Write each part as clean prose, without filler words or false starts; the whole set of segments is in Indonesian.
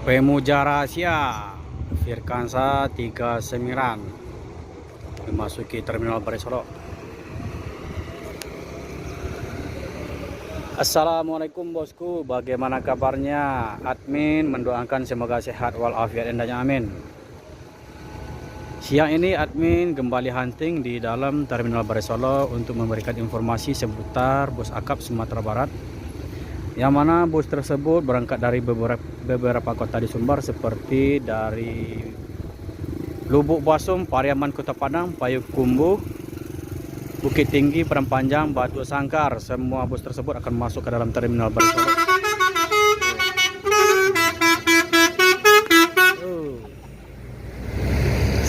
Pemuja Rahasia Firkansa 39 memasuki Terminal Barai Solo. Assalamualaikum bosku, bagaimana kabarnya? Admin mendoakan semoga sehat walafiat endanya, amin. Siang ini admin kembali hunting di dalam Terminal Barai Solo untuk memberikan informasi seputar bus akap Sumatera Barat, yang mana bus tersebut berangkat dari beberapa kota di Sumbar seperti dari Lubuk Basum, Pariaman Kota Padang, Payakumbuh, Bukit Tinggi, Padang Panjang, Batu Sangkar. Semua bus tersebut akan masuk ke dalam Terminal Barai Solo.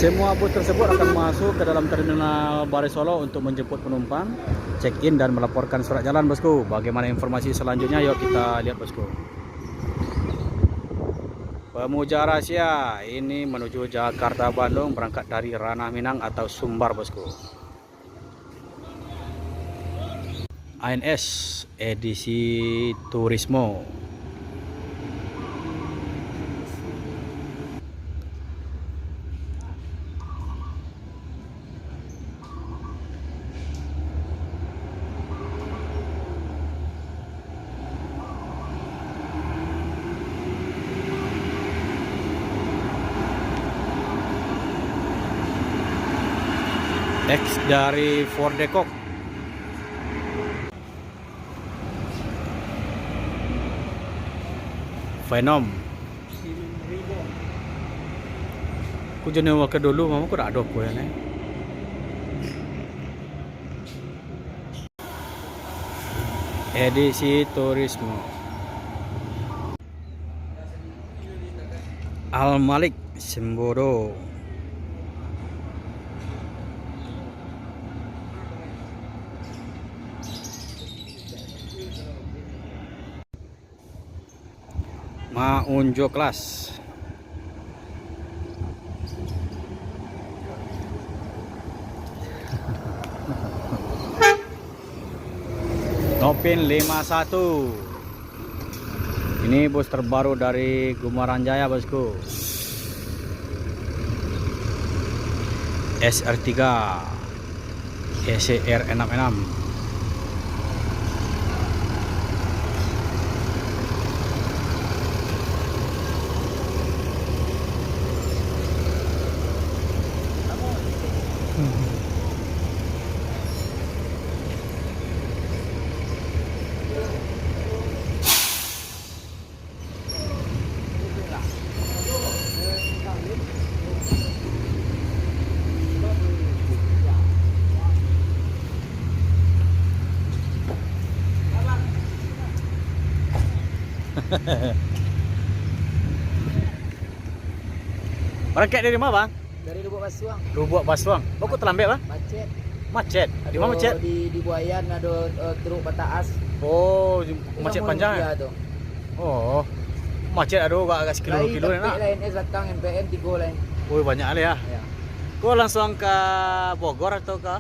Semua bus tersebut akan masuk ke dalam Terminal Barai Solo untuk menjemput penumpang, check-in dan melaporkan surat jalan bosku. Bagaimana informasi selanjutnya? Yuk kita lihat bosku. Pemuja Rahasia ini menuju Jakarta Bandung berangkat dari Ranah Minang atau Sumbar bosku. ANS edisi Turismo. X dari Ford Decok. Venom. Ku jenis waktu dulu mama ku tak ada ku ya nih. Edisi Turismo. Al Malik Semboro. Maunjo Kelas. Nopin 51. Ini bus terbaru dari Gumaran Jaya bosku. SR3 ECR 66. Berangkat dari mana bang? Dari Lubuk Basuang. Lubuk Basuang. Kok terlambat bang? Macet. Macet. Di mana macet? Di Buayan ada truk Bataas. Oh, macet panjang ya? Tuh. Oh, macet ada agak sekilo-kilo nak. nak. Lain datang NPM 3 lain. Oh, banyak kali ya. Ya. Kau langsung ke Bogor atau ke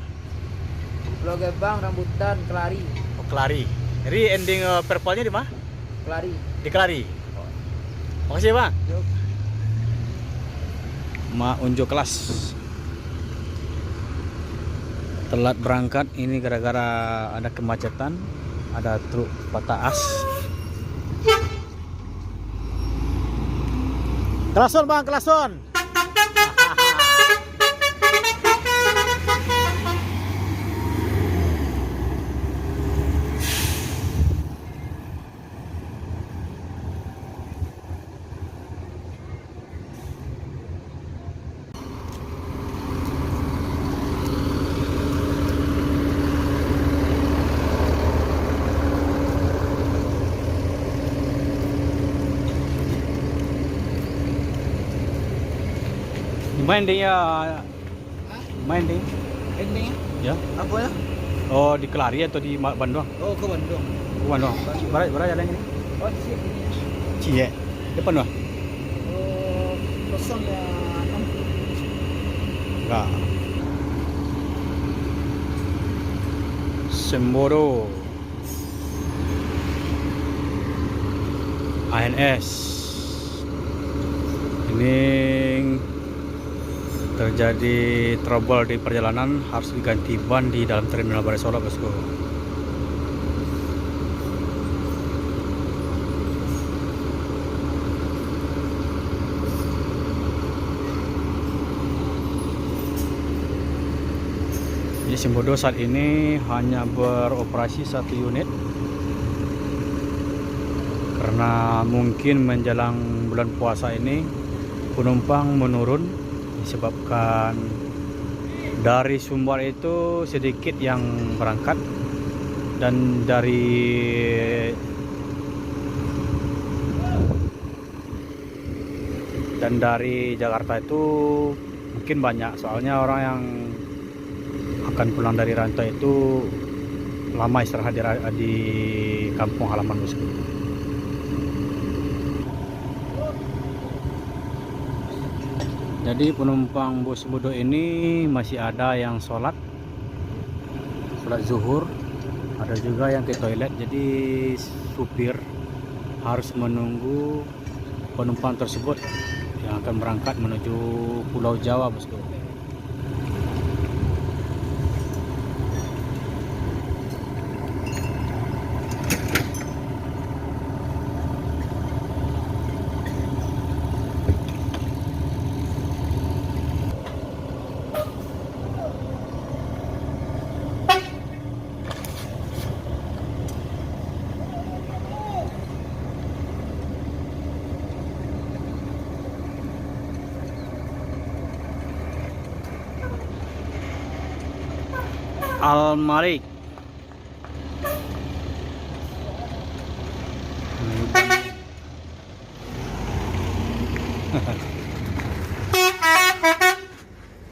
Pulau Gebang, Rambutan, Kelari. oh, Kelari. Jadi ending perpolnya di mana? Kelari. Di Kelari. Makasih bang. Yuk. Maunjo Kelas telat berangkat ini gara-gara ada kemacetan, ada truk Bataas. Kelason bang, kelason. Main dia, main dia. Ending Ya. apa ya? Oh di Kelari atau di Bandung? Oh, ke Bandung. Bandung. Barat jalan ini. Oh, di sini. Cie. Depan wah. Oh, kosong ya 6. Enggak. Semboro. ANS Ini terjadi trouble di perjalanan, harus diganti ban di dalam terminal Balai Solok, bosku. Jadi Simbodo saat ini hanya beroperasi 1 unit karena mungkin menjelang bulan puasa ini penumpang menurun disebabkan dari Sumbar itu sedikit yang berangkat, dan dari Jakarta itu mungkin banyak, soalnya orang yang akan pulang dari rantau itu lama istirahat di kampung halaman, bosku. Jadi penumpang bus Simbodo ini masih ada yang sholat zuhur, ada juga yang ke toilet. Jadi supir harus menunggu penumpang tersebut yang akan berangkat menuju Pulau Jawa, bosku. Al-Malik.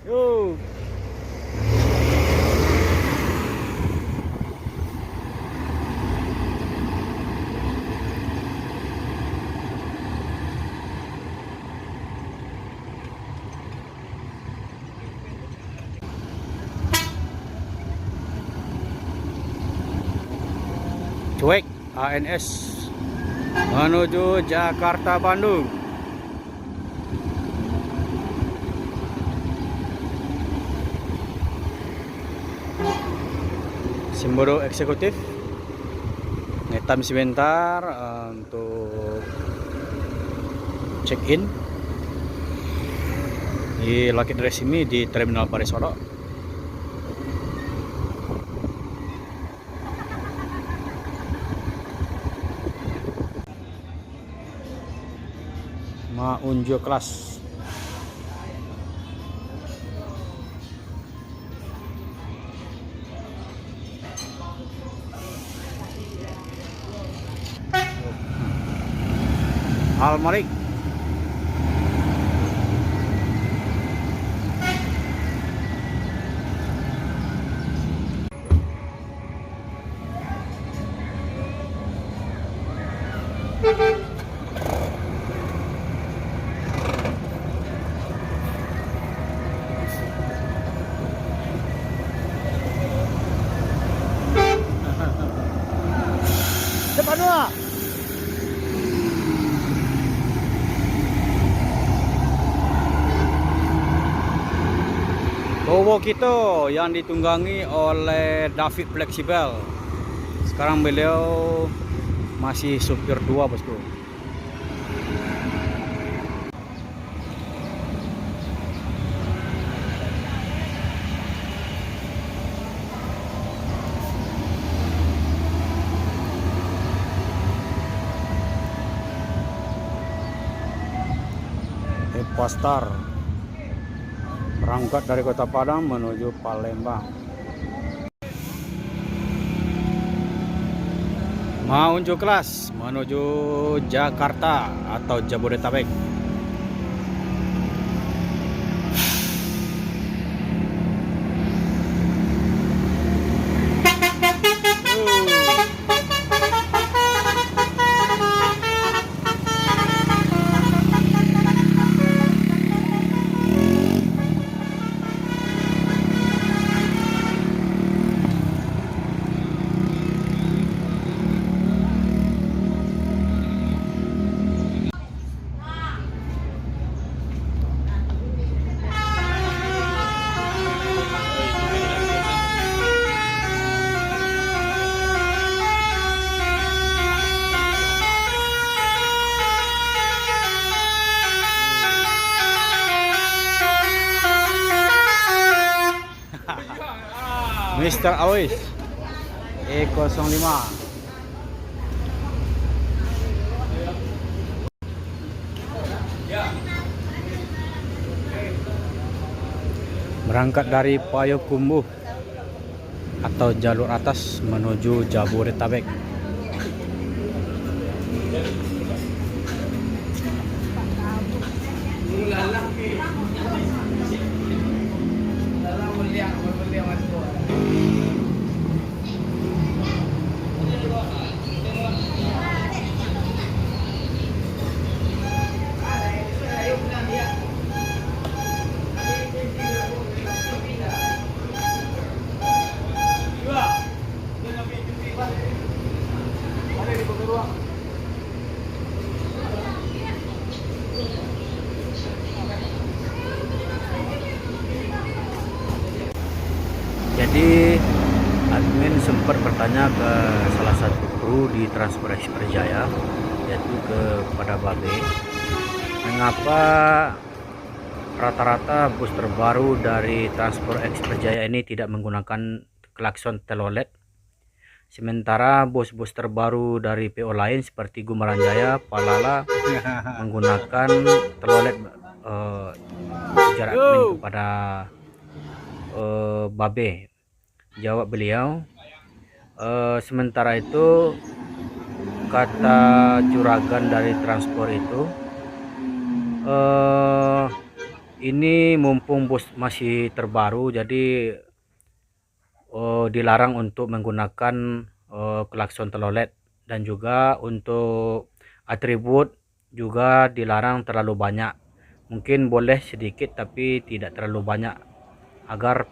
Yo. Cuek ANS menuju Jakarta Bandung. Simbodo eksekutif ngetam sebentar untuk check in di Lucky Dress ini di Terminal Balai Solok. Unjuk kelas. Al-Malik. Depan dua. Bowo kita yang ditunggangi oleh David Fleksibel. Sekarang beliau masih supir 2, bosku. Pastar berangkat dari Kota Padang menuju Palembang. Mau unjuk kelas menuju Jakarta atau Jabodetabek. Mr. Awis E05. Berangkat dari Payakumbuh atau jalur atas menuju Jabodetabek. Jadi admin sempat bertanya ke salah satu kru di Transport Express Jaya, yaitu kepada Babe, mengapa rata-rata bus terbaru dari Transport Express Jaya ini tidak menggunakan klakson telolet, sementara bus-bus terbaru dari PO lain seperti Gumaran Jaya, Palala menggunakan telolet. Ujar admin kepada Babe. Jawab beliau, sementara itu kata juragan dari transport itu, ini mumpung bus masih terbaru, jadi dilarang untuk menggunakan klakson telolet, dan juga untuk atribut juga dilarang terlalu banyak. Mungkin boleh sedikit tapi tidak terlalu banyak, agar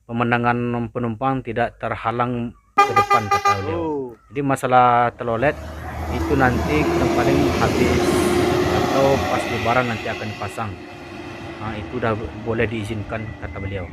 pemandangan penumpang tidak terhalang ke depan, kata beliau. Jadi masalah telolet itu nanti yang paling habis atau pas lebaran nanti akan dipasang. Nah, itu udah boleh diizinkan, kata beliau.